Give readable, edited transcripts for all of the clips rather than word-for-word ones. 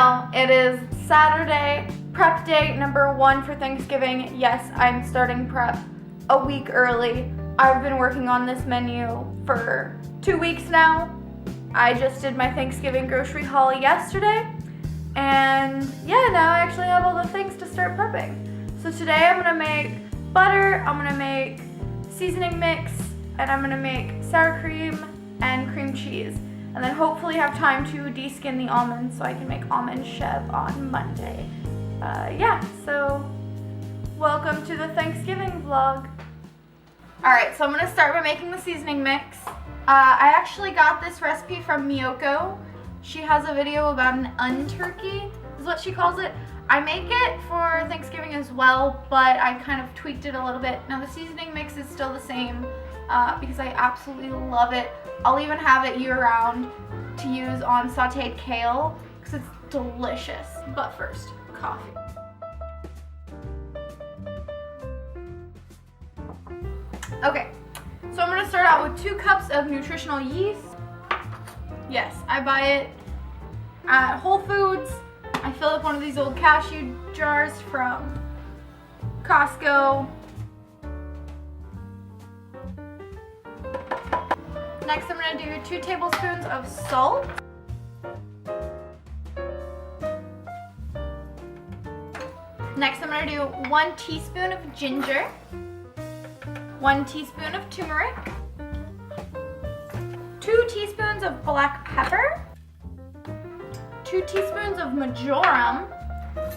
now. It is Saturday, prep day number 1 for Thanksgiving. Yes, I'm starting prep a week early. I've been working on this menu for 2 weeks now. I just did my Thanksgiving grocery haul yesterday. And yeah, now I actually have all the things to start prepping. So today I'm gonna make butter, I'm gonna make seasoning mix, and I'm gonna make sour cream and cream cheese. And then hopefully have time to de-skin the almonds so I can make almond chev on Monday. Yeah, so welcome to the Thanksgiving vlog. Alright, so I'm gonna start by making the seasoning mix. I actually got this recipe from Miyoko. She has a video about an unturkey, is what she calls it. I make it for Thanksgiving as well, but I kind of tweaked it a little bit. Now the seasoning mix is still the same because I absolutely love it. I'll even have it year-round to use on sauteed kale because it's delicious. But first, coffee. Okay, so I'm gonna start out with 2 cups of nutritional yeast. Yes, I buy it at Whole Foods. I fill up one of these old cashew jars from Costco. Next, I'm gonna do 2 tablespoons of salt. Next, I'm gonna do 1 teaspoon of ginger, 1 teaspoon of turmeric, 2 teaspoons of black pepper, 2 teaspoons of marjoram.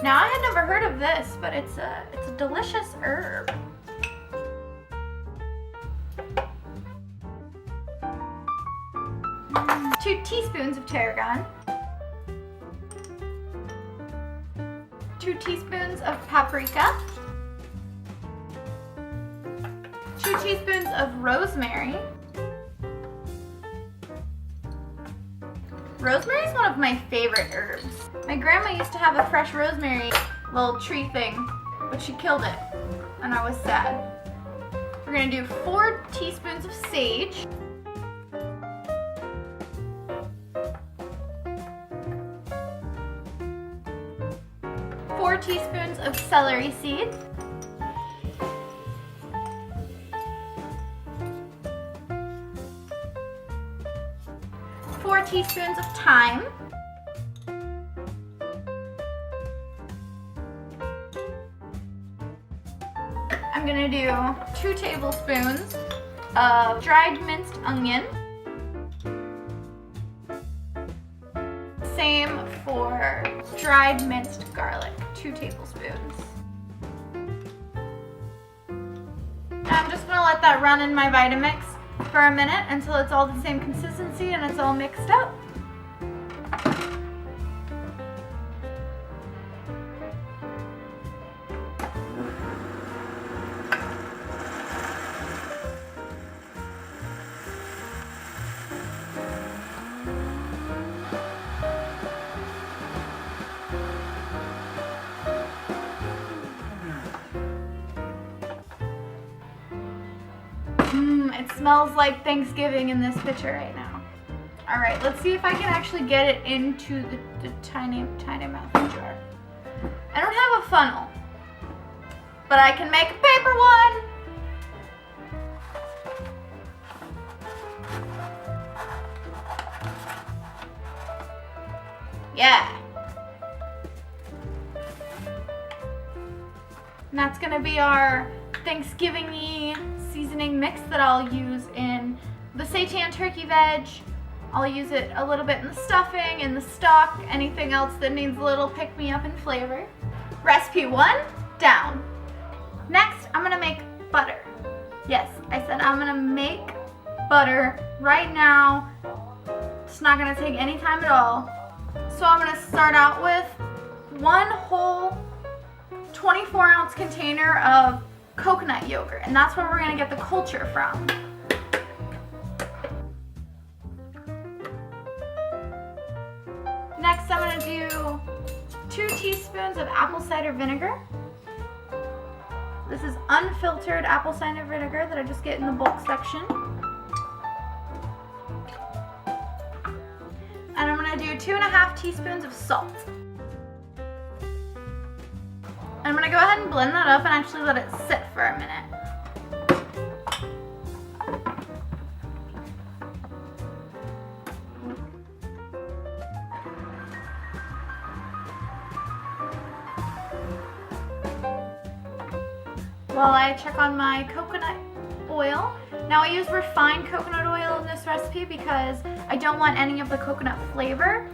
Now, I had never heard of this, but it's a delicious herb. 2 teaspoons of tarragon, 2 teaspoons of paprika, 2 teaspoons of rosemary. Rosemary is one of my favorite herbs. My grandma used to have a fresh rosemary little tree thing, but she killed it, and I was sad. We're gonna do 4 teaspoons of sage, 4 teaspoons of celery seeds, 4 teaspoons of thyme, I'm gonna do 2 tablespoons of dried minced onion. Same for dried minced garlic, 2 tablespoons. I'm just gonna let that run in my Vitamix for a minute until it's all the same consistency and it's all mixed up. It smells like Thanksgiving in this picture right now. All right, let's see if I can actually get it into the tiny mouth jar. I don't have a funnel, but I can make a paper one. Yeah. And that's gonna be our Thanksgiving-y seasoning mix that I'll use in the seitan turkey veg. I'll use it a little bit in the stuffing, in the stock, anything else that needs a little pick-me-up in flavor. Recipe 1, down. Next, I'm gonna make butter. Yes, I said I'm gonna make butter right now. It's not gonna take any time at all. So I'm gonna start out with 1 whole 24-ounce container of coconut yogurt, and that's where we're gonna get the culture from. Next, I'm gonna do 2 teaspoons of apple cider vinegar. This is unfiltered apple cider vinegar that I just get in the bulk section. And I'm gonna do 2.5 teaspoons of salt. I'm gonna go ahead and blend that up and actually let it sit for a minute. While I check on my coconut oil. Now I use refined coconut oil in this recipe because I don't want any of the coconut flavor.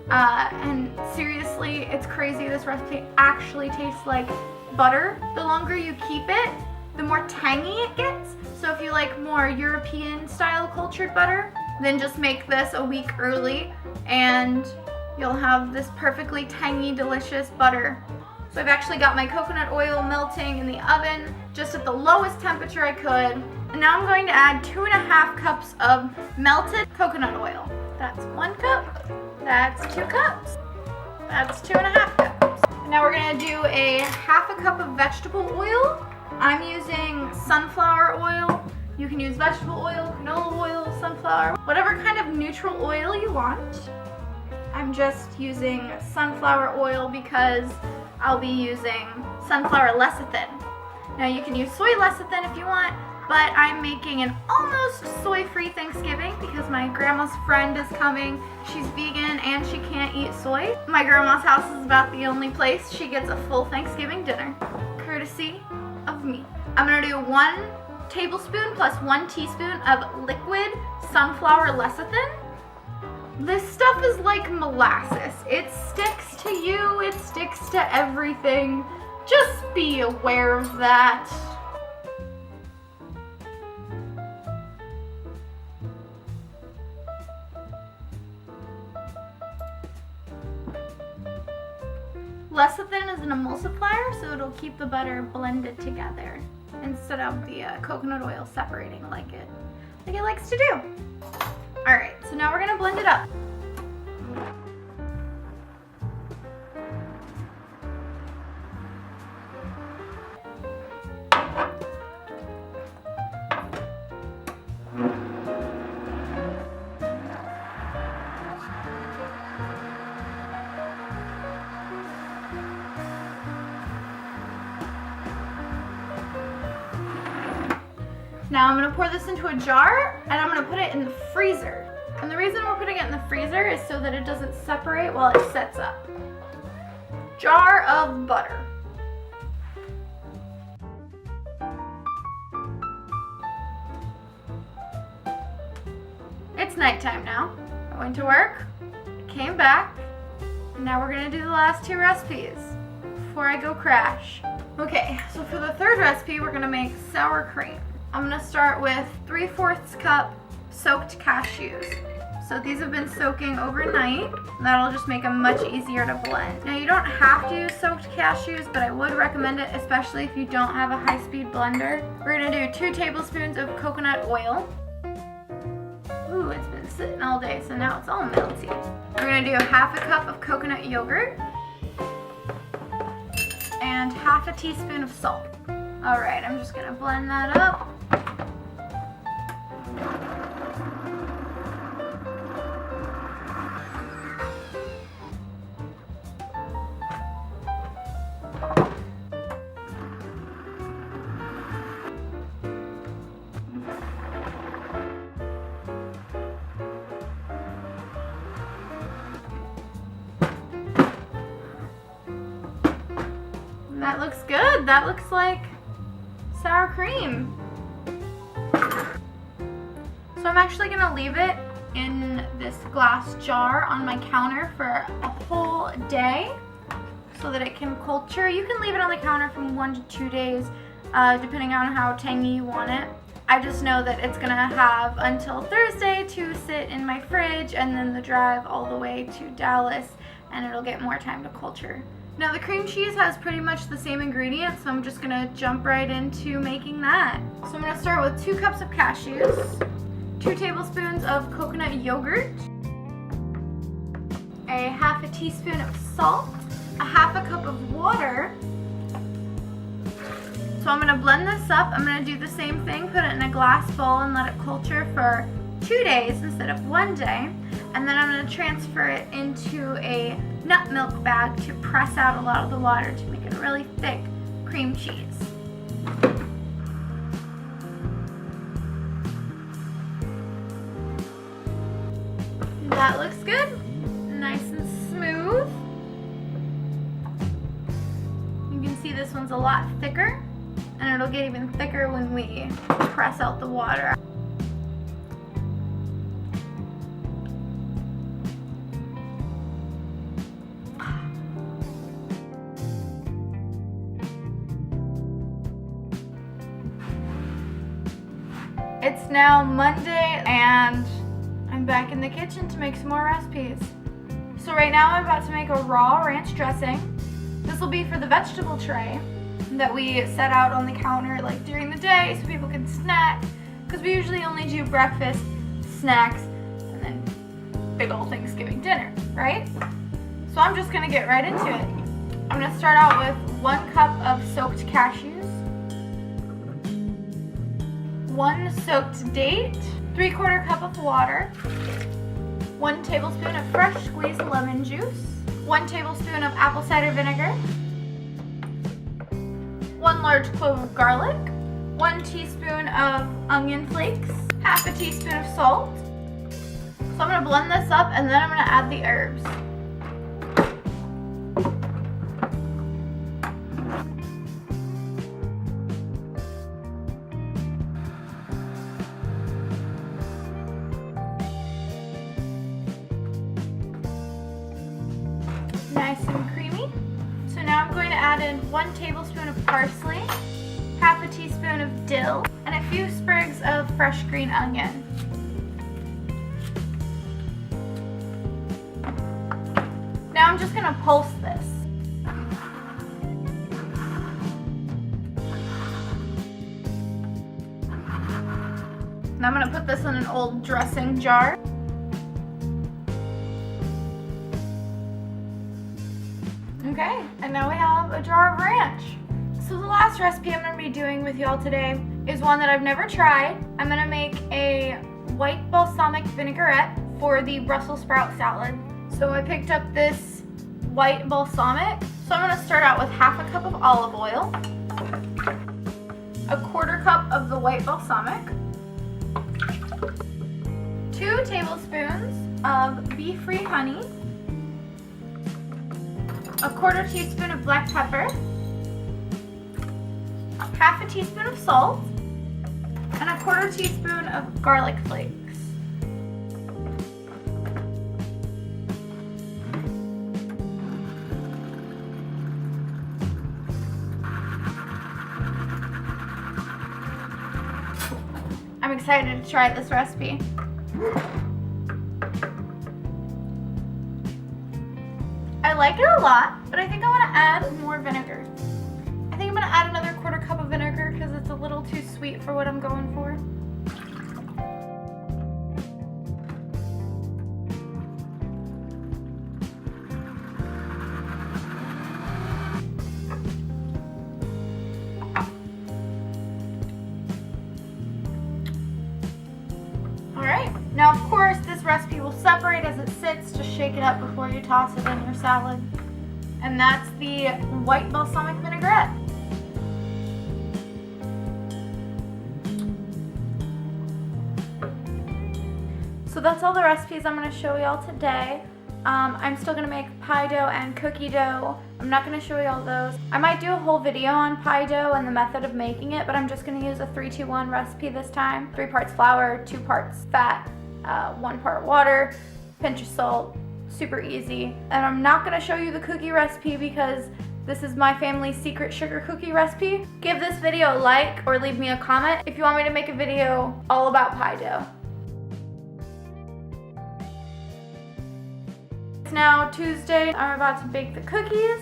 And seriously, it's crazy. This recipe actually tastes like butter. The longer you keep it, the more tangy it gets. So if you like more European style cultured butter, then just make this a week early and you'll have this perfectly tangy, delicious butter. So I've actually got my coconut oil melting in the oven just at the lowest temperature I could. And now I'm going to add 2.5 cups of melted coconut oil. That's 1 cup, that's 2 cups, that's 2.5 cups. And now we're gonna do a 1/2 cup of vegetable oil. I'm using sunflower oil. You can use vegetable oil, canola oil, sunflower, whatever kind of neutral oil you want. I'm just using sunflower oil because I'll be using sunflower lecithin. Now you can use soy lecithin if you want, but I'm making an almost soy-free Thanksgiving because my grandma's friend is coming. She's vegan and she can't eat soy. My grandma's house is about the only place she gets a full Thanksgiving dinner, courtesy of me. I'm gonna do 1 tablespoon plus 1 teaspoon of liquid sunflower lecithin. This stuff is like molasses. It sticks to you, it sticks to everything. Just be aware of that. Lecithin is an emulsifier, so it'll keep the butter blended together instead of the coconut oil separating like it likes to do. All right, so now we're gonna blend it up. Now I'm gonna pour this into a jar and I'm gonna put it in the freezer. And the reason we're putting it in the freezer is so that it doesn't separate while it sets up. Jar of butter. It's nighttime now. I went to work, came back, and now we're gonna do the last 2 recipes before I go crash. Okay, so for the 3rd recipe, we're gonna make sour cream. I'm gonna start with 3/4 cup soaked cashews. So these have been soaking overnight. That'll just make them much easier to blend. Now you don't have to use soaked cashews, but I would recommend it, especially if you don't have a high-speed blender. We're gonna do 2 tablespoons of coconut oil. Ooh, it's been sitting all day, so now it's all melty. We're gonna do 1/2 cup of coconut yogurt and 1/2 teaspoon of salt. All right, I'm just gonna blend that up. That looks good. That looks like sour cream. So I'm actually gonna leave it in this glass jar on my counter for a whole day so that it can culture. You can leave it on the counter from 1 to 2 days, depending on how tangy you want it. I just know that it's gonna have until Thursday to sit in my fridge and then the drive all the way to Dallas, and it'll get more time to culture. Now the cream cheese has pretty much the same ingredients, so I'm just gonna jump right into making that. So I'm gonna start with 2 cups of cashews, 2 tablespoons of coconut yogurt, a 1/2 teaspoon of salt, a 1/2 cup of water. So I'm gonna blend this up. I'm gonna do the same thing, put it in a glass bowl and let it culture for 2 days instead of 1 day. and then I'm going to transfer it into a nut milk bag to press out a lot of the water to make it a really thick cream cheese. That looks good. Nice and smooth. You can see this one's a lot thicker, and it'll get even thicker when we press out the water. It's now Monday and I'm back in the kitchen to make some more recipes. So right now I'm about to make a raw ranch dressing. This will be for the vegetable tray that we set out on the counter like during the day so people can snack, because we usually only do breakfast, snacks, and then big old Thanksgiving dinner, right? So I'm just gonna get right into it. I'm gonna start out with 1 cup of soaked cashews, 1 soaked date, 3/4 cup of water, 1 tablespoon of fresh squeezed lemon juice, 1 tablespoon of apple cider vinegar, 1 large clove of garlic, 1 teaspoon of onion flakes, half a teaspoon of salt. So I'm going to blend this up and then I'm going to add the herbs. Nice and creamy. So now I'm going to add in 1 tablespoon of parsley, half a teaspoon of dill, and a few sprigs of fresh green onion. Now I'm just going to pulse this. Now I'm going to put this in an old dressing jar. Okay, and now we have a jar of ranch. So the last recipe I'm going to be doing with y'all today is one that I've never tried. I'm going to make a white balsamic vinaigrette for the Brussels sprout salad. So I picked up this white balsamic. So I'm going to start out with half a cup of olive oil, 1/4 cup of the white balsamic, 2 tablespoons of beef-free honey, 1/4 teaspoon of black pepper, half a teaspoon of salt, and 1/4 teaspoon of garlic flakes. I'm excited to try this recipe. I like it a lot, but I think I want to add more vinegar. I think I'm going to add another 1/4 cup of vinegar because it's a little too sweet for what I'm going for. Alright, now of course this recipe will separate as it sits. Just shake it up before you toss it in your salad. And that's the white balsamic vinaigrette. So that's all the recipes I'm going to show y'all today. I'm still going to make pie dough and cookie dough. I'm not going to show y'all those. I might do a whole video on pie dough and the method of making it, but I'm just going to use a 3-2-1 recipe this time. 3 parts flour, 2 parts fat, 1 part water, pinch of salt. Super easy. And I'm not going to show you the cookie recipe because this is my family's secret sugar cookie recipe. Give this video a like or leave me a comment if you want me to make a video all about pie dough. It's now Tuesday. I'm about to bake the cookies.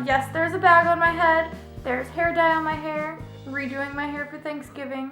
Yes, there's a bag on my head. There's hair dye on my hair. Redoing my hair for Thanksgiving.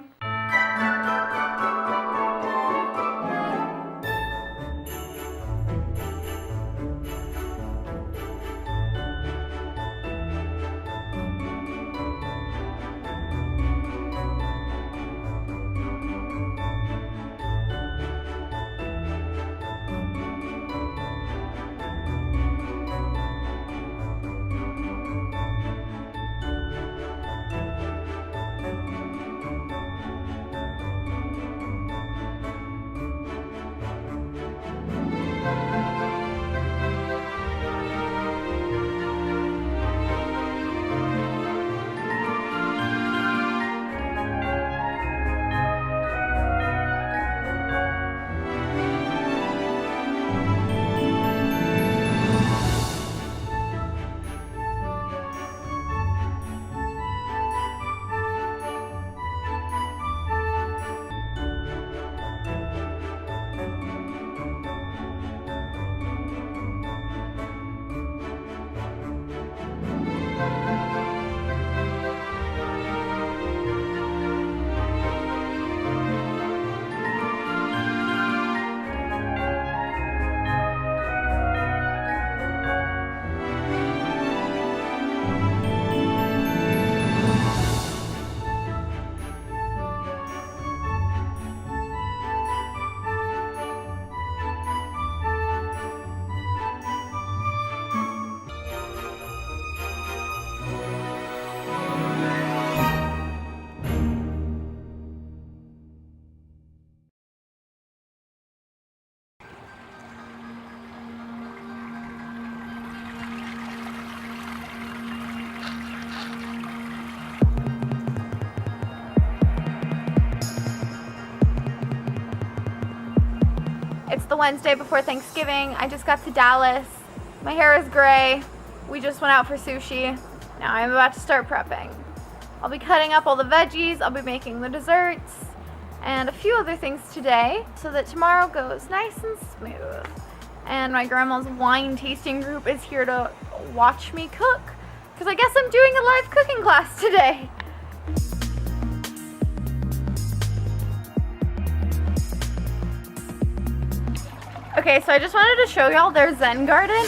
Wednesday before Thanksgiving. I just got to Dallas. My hair is gray. We just went out for sushi. Now I'm about to start prepping. I'll be cutting up all the veggies, I'll be making the desserts, and a few other things today so that tomorrow goes nice and smooth. And my grandma's wine tasting group is here to watch me cook, because I guess I'm doing a live cooking class today. Okay, so I just wanted to show y'all their Zen garden.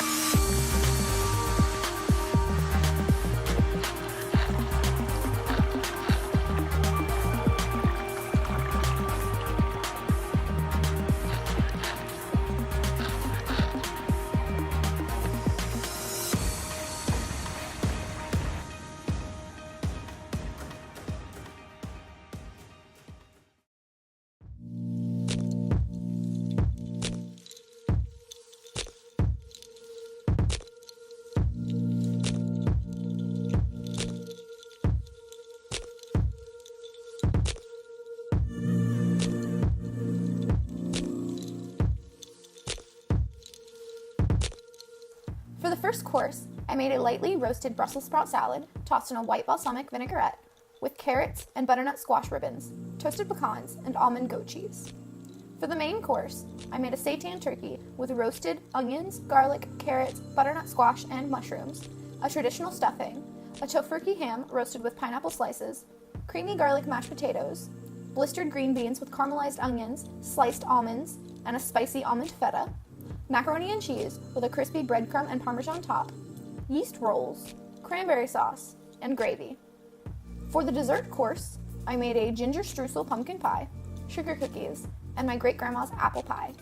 For the first course, I made a lightly roasted Brussels sprout salad tossed in a white balsamic vinaigrette with carrots and butternut squash ribbons, toasted pecans, and almond goat cheese. For the main course, I made a seitan turkey with roasted onions, garlic, carrots, butternut squash, and mushrooms, a traditional stuffing, a tofurkey ham roasted with pineapple slices, creamy garlic mashed potatoes, blistered green beans with caramelized onions, sliced almonds, and a spicy almond feta, macaroni and cheese with a crispy breadcrumb and Parmesan top, yeast rolls, cranberry sauce, and gravy. For the dessert course, I made a ginger streusel pumpkin pie, sugar cookies, and my great-grandma's apple pie.